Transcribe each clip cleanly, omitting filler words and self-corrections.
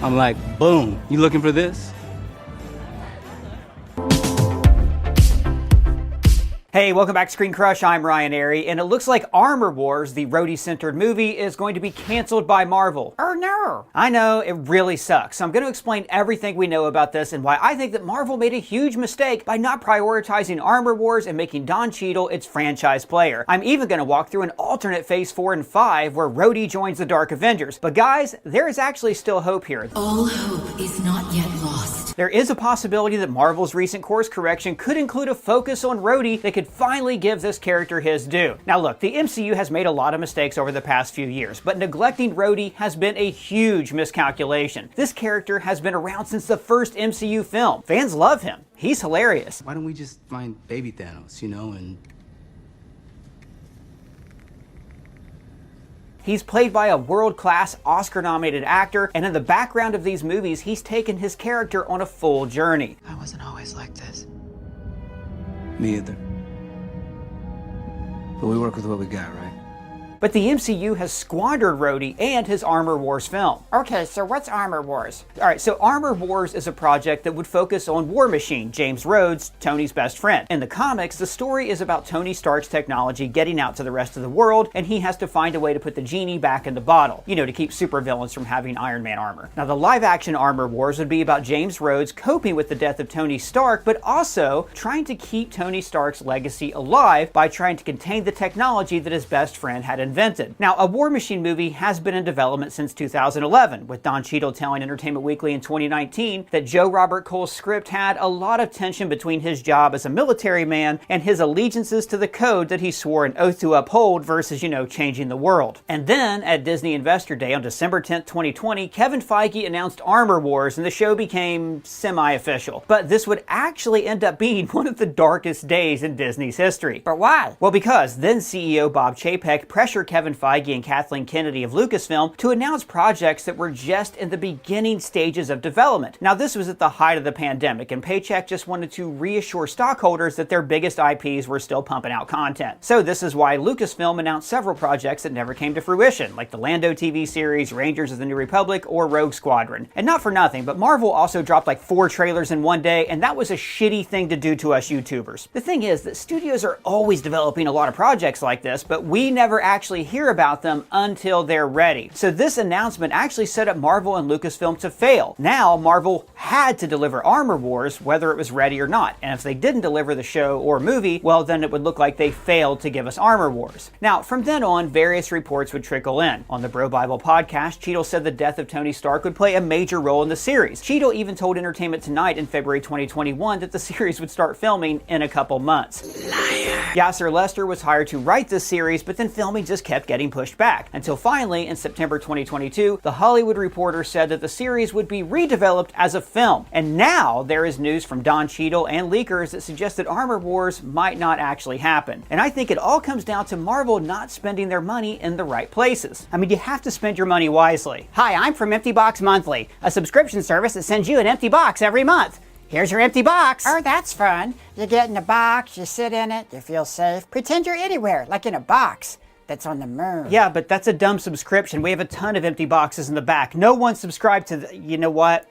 I'm like, boom, you looking for this? Hey, welcome back to ScreenCrush. I'm Ryan Arey, and it looks like Armor Wars, the Rhodey-centered movie, is going to be canceled by Marvel. Oh no! I know, it really sucks. So I'm going to explain everything we know about this and why I think that Marvel made a huge mistake by not prioritizing Armor Wars and making Don Cheadle its franchise player. I'm even going to walk through an alternate Phase 4 and 5 where Rhodey joins the Dark Avengers. But guys, there is actually still hope here. All hope is not yet lost. There is a possibility that Marvel's recent course correction could include a focus on Rhodey that could finally give this character his due. Now look, the MCU has made a lot of mistakes over the past few years, but neglecting Rhodey has been a huge miscalculation. This character has been around since the first MCU film. Fans love him. He's hilarious. Why don't we just find baby Thanos, and... He's played by a world-class, Oscar-nominated actor, and in the background of these movies, he's taken his character on a full journey. I wasn't always like this. Me either. But we work with what we got, right? But the MCU has squandered Rhodey and his Armor Wars film. Okay, so what's Armor Wars? Alright, so Armor Wars is a project that would focus on War Machine, James Rhodes, Tony's best friend. In the comics, the story is about Tony Stark's technology getting out to the rest of the world, and he has to find a way to put the genie back in the bottle, to keep supervillains from having Iron Man armor. Now, the live-action Armor Wars would be about James Rhodes coping with the death of Tony Stark, but also trying to keep Tony Stark's legacy alive by trying to contain the technology that his best friend had invented. Now, a War Machine movie has been in development since 2011, with Don Cheadle telling Entertainment Weekly in 2019 that Joe Robert Cole's script had a lot of tension between his job as a military man and his allegiances to the code that he swore an oath to uphold versus, changing the world. And then, at Disney Investor Day on December 10th, 2020, Kevin Feige announced Armor Wars and the show became semi-official. But this would actually end up being one of the darkest days in Disney's history. But why? Well, because then CEO Bob Chapek pressured Kevin Feige and Kathleen Kennedy of Lucasfilm to announce projects that were just in the beginning stages of development. Now, this was at the height of the pandemic, and Paycheck just wanted to reassure stockholders that their biggest IPs were still pumping out content. So this is why Lucasfilm announced several projects that never came to fruition, like the Lando TV series, Rangers of the New Republic, or Rogue Squadron. And not for nothing, but Marvel also dropped like 4 trailers in one day, and that was a shitty thing to do to us YouTubers. The thing is that studios are always developing a lot of projects like this, but we never actually hear about them until they're ready. So this announcement actually set up Marvel and Lucasfilm to fail. Now, Marvel had to deliver Armor Wars whether it was ready or not. And if they didn't deliver the show or movie, well, then it would look like they failed to give us Armor Wars. Now, from then on, various reports would trickle in. On the Bro Bible podcast, Cheadle said the death of Tony Stark would play a major role in the series. Cheadle even told Entertainment Tonight in February 2021 that the series would start filming in a couple months. Liar. Yasser Lester was hired to write this series, but then filming just kept getting pushed back, until finally, in September 2022, The Hollywood Reporter said that the series would be redeveloped as a film. And now, there is news from Don Cheadle and leakers that suggest that Armor Wars might not actually happen. And I think it all comes down to Marvel not spending their money in the right places. I mean, you have to spend your money wisely. Hi, I'm from Empty Box Monthly, a subscription service that sends you an empty box every month. Here's your empty box. Oh, that's fun. You get in a box, you sit in it, you feel safe. Pretend you're anywhere, like in a box that's on the moon. Yeah, but that's a dumb subscription. We have a ton of empty boxes in the back. No one subscribed to the... You know what?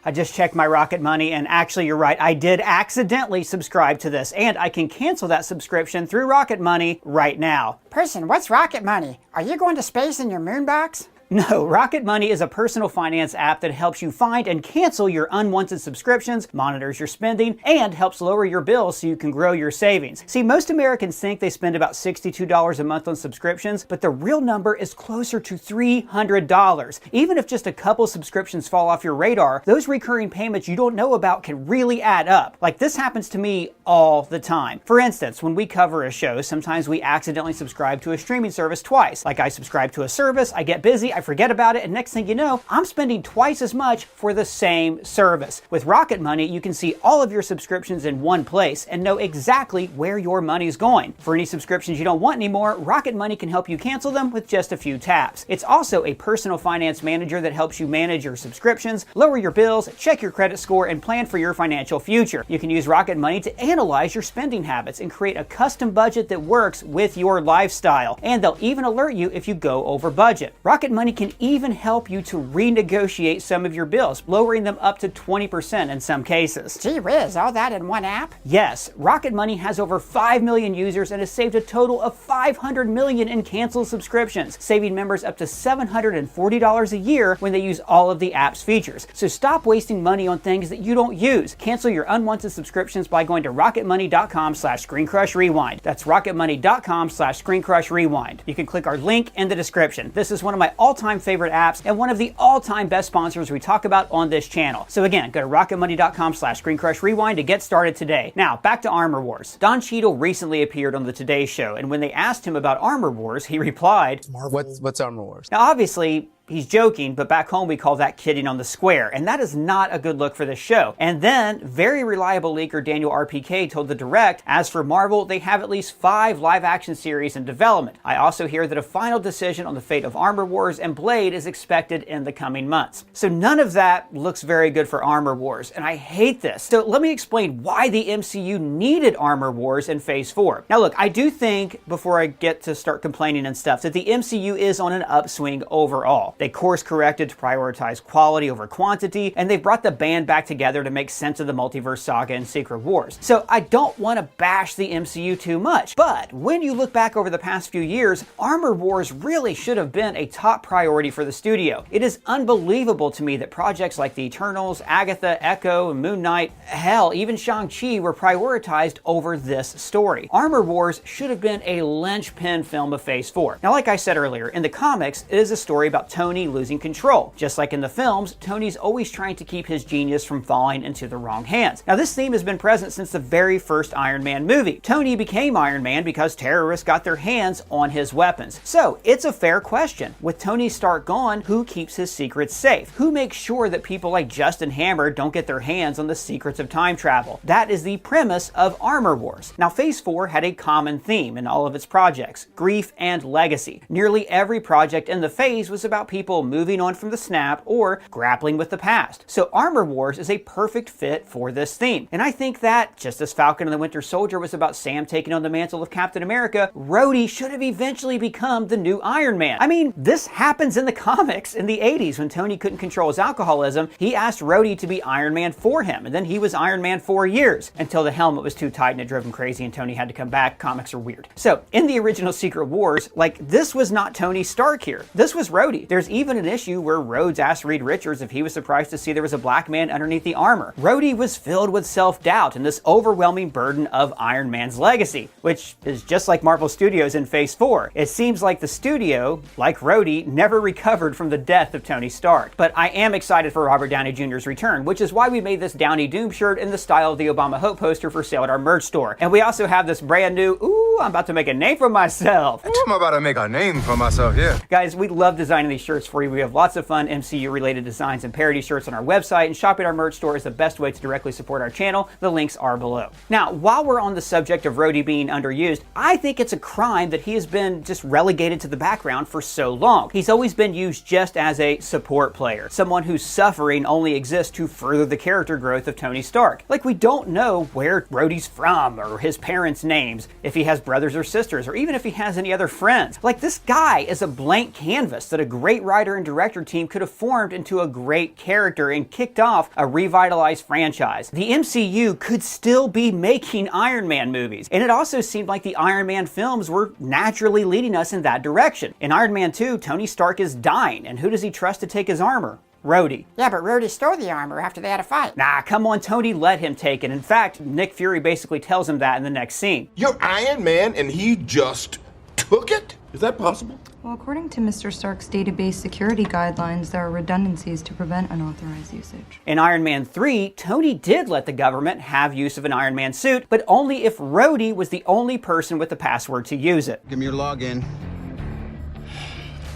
I just checked my Rocket Money, and actually, you're right. I did accidentally subscribe to this, and I can cancel that subscription through Rocket Money right now. Person, what's Rocket Money? Are you going to space in your moon box? No, Rocket Money is a personal finance app that helps you find and cancel your unwanted subscriptions, monitors your spending, and helps lower your bills so you can grow your savings. See, most Americans think they spend about $62 a month on subscriptions, but the real number is closer to $300. Even if just a couple subscriptions fall off your radar, those recurring payments you don't know about can really add up. Like, this happens to me all the time. For instance, when we cover a show, sometimes we accidentally subscribe to a streaming service twice. Like, I subscribe to a service, I get busy, I forget about it, and next thing you know, I'm spending twice as much for the same service. With Rocket Money, you can see all of your subscriptions in one place and know exactly where your money's going. For any subscriptions you don't want anymore, Rocket Money can help you cancel them with just a few taps. It's also a personal finance manager that helps you manage your subscriptions, lower your bills, check your credit score, and plan for your financial future. You can use Rocket Money to analyze your spending habits and create a custom budget that works with your lifestyle. And they'll even alert you if you go over budget. Rocket Money money can even help you to renegotiate some of your bills, lowering them up to 20% in some cases. Gee whiz, all that in one app? Yes, Rocket Money has over 5 million users and has saved a total of $500 million in canceled subscriptions, saving members up to $740 a year when they use all of the app's features. So stop wasting money on things that you don't use. Cancel your unwanted subscriptions by going to rocketmoney.com/ScreenCrush Rewind. That's rocketmoney.com/ScreenCrush Rewind. You can click our link in the description. This is one of my all-time favorite apps and one of the all-time best sponsors we talk about on this channel. So again, go to rocketmoney.com/ScreenCrush Rewind to get started today. Now, back to Armor Wars. Don Cheadle recently appeared on the Today Show, and when they asked him about Armor Wars, he replied, What's Armor Wars? Now obviously, he's joking, but back home we call that kidding on the square, and that is not a good look for this show. And then, very reliable leaker Daniel RPK told The Direct, as for Marvel, they have at least 5 live-action series in development. I also hear that a final decision on the fate of Armor Wars and Blade is expected in the coming months. So none of that looks very good for Armor Wars, and I hate this. So let me explain why the MCU needed Armor Wars in Phase 4. Now look, I do think, before I get to start complaining and stuff, that the MCU is on an upswing overall. They course corrected to prioritize quality over quantity, and they've brought the band back together to make sense of the multiverse saga and Secret Wars. So I don't want to bash the MCU too much, but when you look back over the past few years, Armor Wars really should have been a top priority for the studio. It is unbelievable to me that projects like The Eternals, Agatha, Echo, and Moon Knight, hell, even Shang-Chi were prioritized over this story. Armor Wars should have been a linchpin film of Phase 4. Now, like I said earlier, in the comics, it is a story about Tony losing control. Just like in the films, Tony's always trying to keep his genius from falling into the wrong hands. Now, this theme has been present since the very first Iron Man movie. Tony became Iron Man because terrorists got their hands on his weapons. So, it's a fair question. With Tony Stark gone, who keeps his secrets safe? Who makes sure that people like Justin Hammer don't get their hands on the secrets of time travel? That is the premise of Armor Wars. Now, Phase 4 had a common theme in all of its projects: grief and legacy. Nearly every project in the phase was about people moving on from the snap or grappling with the past. So Armor Wars is a perfect fit for this theme. And I think that, just as Falcon and the Winter Soldier was about Sam taking on the mantle of Captain America, Rhodey should have eventually become the new Iron Man. I mean, this happens in the comics in the 80s when Tony couldn't control his alcoholism. He asked Rhodey to be Iron Man for him, and then he was Iron Man for years, until the helmet was too tight and it drove him crazy and Tony had to come back. Comics are weird. So, in the original Secret Wars, this was not Tony Stark here. This was Rhodey. There's even an issue where Rhodes asked Reed Richards if he was surprised to see there was a black man underneath the armor. Rhodey was filled with self-doubt and this overwhelming burden of Iron Man's legacy, which is just like Marvel Studios in Phase 4. It seems like the studio, like Rhodey, never recovered from the death of Tony Stark. But I am excited for Robert Downey Jr.'s return, which is why we made this Downey Doom shirt in the style of the Obama Hope poster for sale at our merch store. And we also have this brand new, I'm about to make a name for myself. I'm about to make a name for myself, yeah. Guys, we love designing these shirts for you. We have lots of fun MCU-related designs and parody shirts on our website, and shopping our merch store is the best way to directly support our channel. The links are below. Now, while we're on the subject of Rhodey being underused, I think it's a crime that he has been just relegated to the background for so long. He's always been used just as a support player, someone whose suffering only exists to further the character growth of Tony Stark. Like, we don't know where Rhodey's from, or his parents' names, if he has brothers or sisters, or even if he has any other friends. Like, this guy is a blank canvas that a great writer and director team could have formed into a great character and kicked off a revitalized franchise. The MCU could still be making Iron Man movies, and it also seemed like the Iron Man films were naturally leading us in that direction. In Iron Man 2, Tony Stark is dying, and who does he trust to take his armor? Rhodey. Yeah, but Rhodey stole the armor after they had a fight. Nah, come on, Tony let him take it. In fact, Nick Fury basically tells him that in the next scene. You're Iron Man and he just took it? Is that possible? Well, according to Mr. Stark's database security guidelines, there are redundancies to prevent unauthorized usage. In Iron Man 3, Tony did let the government have use of an Iron Man suit, but only if Rhodey was the only person with the password to use it. Give me your login.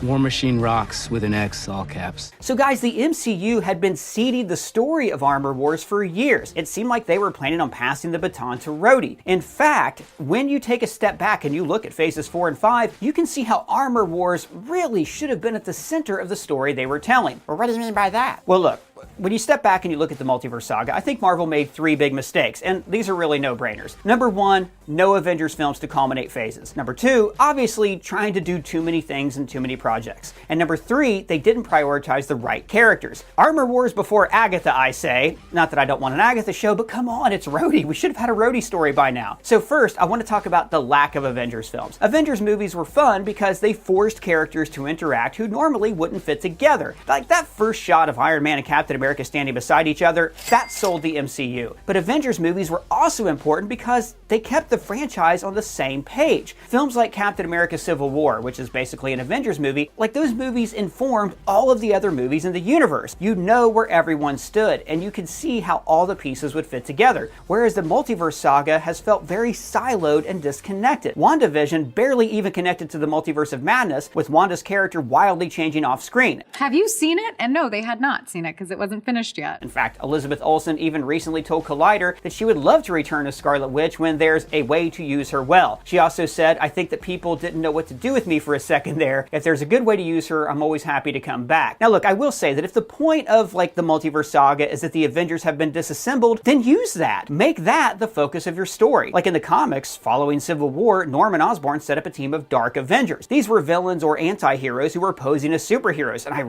War Machine Rocks with an X, all caps. So guys, the MCU had been seeding the story of Armor Wars for years. It seemed like they were planning on passing the baton to Rhodey. In fact, when you take a step back and you look at phases 4 and 5, you can see how Armor Wars really should have been at the center of the story they were telling. Well, what do you mean by that? Well, look, when you step back and you look at the multiverse saga, I think Marvel made 3 big mistakes, and these are really no-brainers. Number 1, no Avengers films to culminate phases. Number 2, obviously trying to do too many things and too many projects. And number 3, they didn't prioritize the right characters. Armor Wars before Agatha, I say. Not that I don't want an Agatha show, but come on, it's Rhodey. We should have had a Rhodey story by now. So first, I want to talk about the lack of Avengers films. Avengers movies were fun because they forced characters to interact who normally wouldn't fit together. Like that first shot of Iron Man and Captain America standing beside each other, that sold the MCU. But Avengers movies were also important because they kept the franchise on the same page. Films like Captain America Civil War, which is basically an Avengers movie, like those movies informed all of the other movies in the universe. You know where everyone stood, and you could see how all the pieces would fit together. Whereas the multiverse saga has felt very siloed and disconnected. WandaVision barely even connected to the multiverse of madness, with Wanda's character wildly changing off screen. Have you seen it? And no, they had not seen it because it wasn't finished yet. In fact, Elizabeth Olsen even recently told Collider that she would love to return as Scarlet Witch when there's a way to use her well. She also said, "I think that people didn't know what to do with me for a second there. If there's a good way to use her, I'm always happy to come back." Now look, I will say that if the point of like the multiverse saga is that the Avengers have been disassembled, then use that. Make that the focus of your story. Like in the comics, following Civil War, Norman Osborn set up a team of Dark Avengers. These were villains or anti-heroes who were posing as superheroes, and I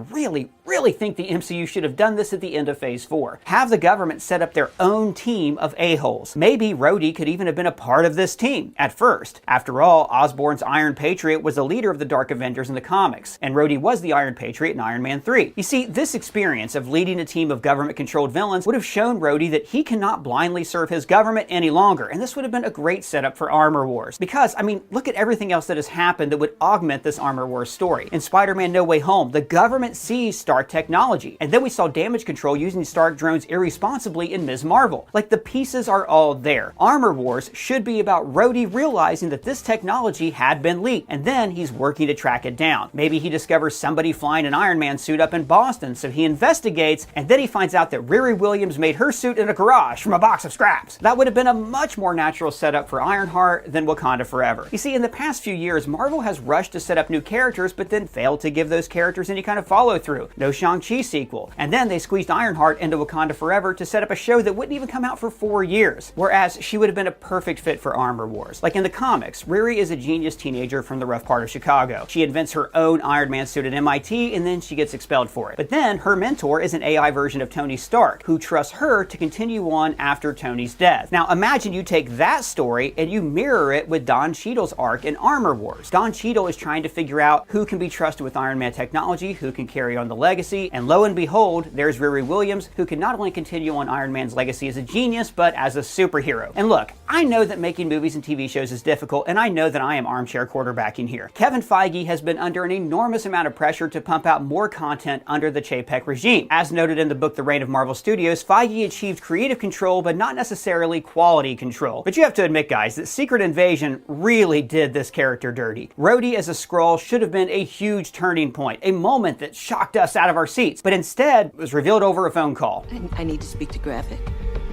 really think the MCU should have done this at the end of Phase 4. Have the government set up their own team of a-holes. Maybe Rhodey could even have been a part of this team at first. After all, Osborn's Iron Patriot was the leader of the Dark Avengers in the comics, and Rhodey was the Iron Patriot in Iron Man 3. You see, this experience of leading a team of government-controlled villains would have shown Rhodey that he cannot blindly serve his government any longer, and this would have been a great setup for Armor Wars. Because, I mean, look at everything else that has happened that would augment this Armor Wars story. In Spider-Man No Way Home, the government seized Stark technology, and then we saw damage control using Stark drones irresponsibly in Ms. Marvel. Like, the pieces are all there. Armor Wars should be about Rhodey realizing that this technology had been leaked, and then he's working to track it down. Maybe he discovers somebody flying an Iron Man suit up in Boston, so he investigates, and then he finds out that Riri Williams made her suit in a garage from a box of scraps. That would have been a much more natural setup for Ironheart than Wakanda Forever. You see, in the past few years, Marvel has rushed to set up new characters, but then failed to give those characters any kind of follow-through. No Shang-Chi sequel. And then they squeezed Ironheart into Wakanda Forever to set up a show that wouldn't even come out for 4 years. Whereas she would have been a perfect fit for Armor Wars. Like in the comics, Riri is a genius teenager from the rough part of Chicago. She invents her own Iron Man suit at MIT, and then she gets expelled for it. But then her mentor is an AI version of Tony Stark, who trusts her to continue on after Tony's death. Now imagine you take that story and you mirror it with Don Cheadle's arc in Armor Wars. Don Cheadle is trying to figure out who can be trusted with Iron Man technology, who can carry on the legacy, and lo and behold, there's Riri Williams, who can not only continue on Iron Man's legacy as a genius, but as a superhero. And look, I know that making movies and TV shows is difficult, and I know that I am armchair quarterbacking here. Kevin Feige has been under an enormous amount of pressure to pump out more content under the Chapek regime. As noted in the book The Reign of Marvel Studios, Feige achieved creative control, but not necessarily quality control. But you have to admit, guys, that Secret Invasion really did this character dirty. Rhodey as a Skrull should have been a huge turning point, a moment that shocked us out of our seats, but instead was revealed over a phone call. I need to speak to Graphic.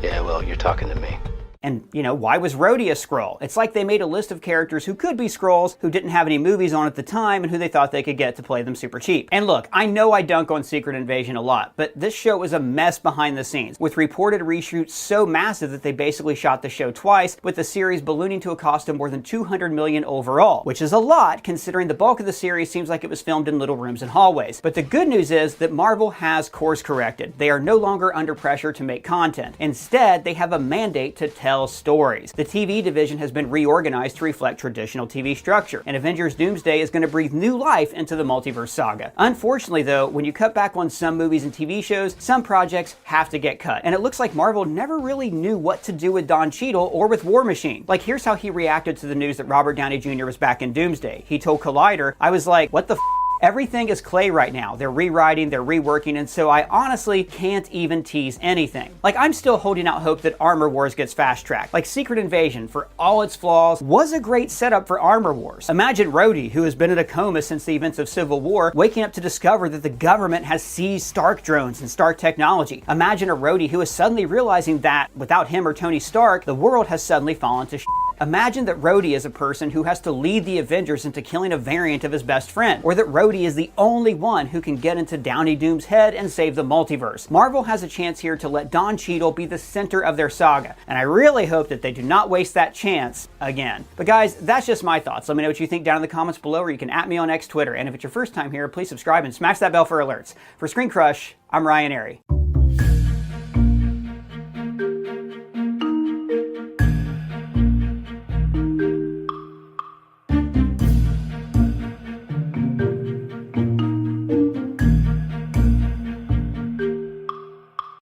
Yeah, well, you're talking to me. And, you know, why was Rhodey a Skrull? It's like they made a list of characters who could be Skrulls, who didn't have any movies on at the time, and who they thought they could get to play them super cheap. And look, I know I dunk on Secret Invasion a lot, but this show was a mess behind the scenes, with reported reshoots so massive that they basically shot the show twice, with the series ballooning to a cost of more than $200 million overall, which is a lot considering the bulk of the series seems like it was filmed in little rooms and hallways. But the good news is that Marvel has course corrected. They are no longer under pressure to make content. Instead, they have a mandate to tell stories. The TV division has been reorganized to reflect traditional TV structure, and Avengers Doomsday is going to breathe new life into the multiverse saga. Unfortunately though, when you cut back on some movies and TV shows, some projects have to get cut, and it looks like Marvel never really knew what to do with Don Cheadle or with War Machine. Like, here's how he reacted to the news that Robert Downey Jr. was back in Doomsday. He told Collider, "I was like, what the f***? Everything is clay right now. They're rewriting, they're reworking, and so I honestly can't even tease anything." Like, I'm still holding out hope that Armor Wars gets fast-tracked. Like, Secret Invasion, for all its flaws, was a great setup for Armor Wars. Imagine Rhodey, who has been in a coma since the events of Civil War, waking up to discover that the government has seized Stark drones and Stark technology. Imagine a Rhodey who is suddenly realizing that, without him or Tony Stark, the world has suddenly fallen to shit. Imagine that Rhodey is a person who has to lead the Avengers into killing a variant of his best friend, or that Rhodey is the only one who can get into Downey Doom's head and save the multiverse. Marvel has a chance here to let Don Cheadle be the center of their saga, and I really hope that they do not waste that chance again. But guys, that's just my thoughts. Let me know what you think down in the comments below, or you can @me on X, Twitter, and if it's your first time here, please subscribe and smash that bell for alerts. For ScreenCrush, I'm Ryan Arey.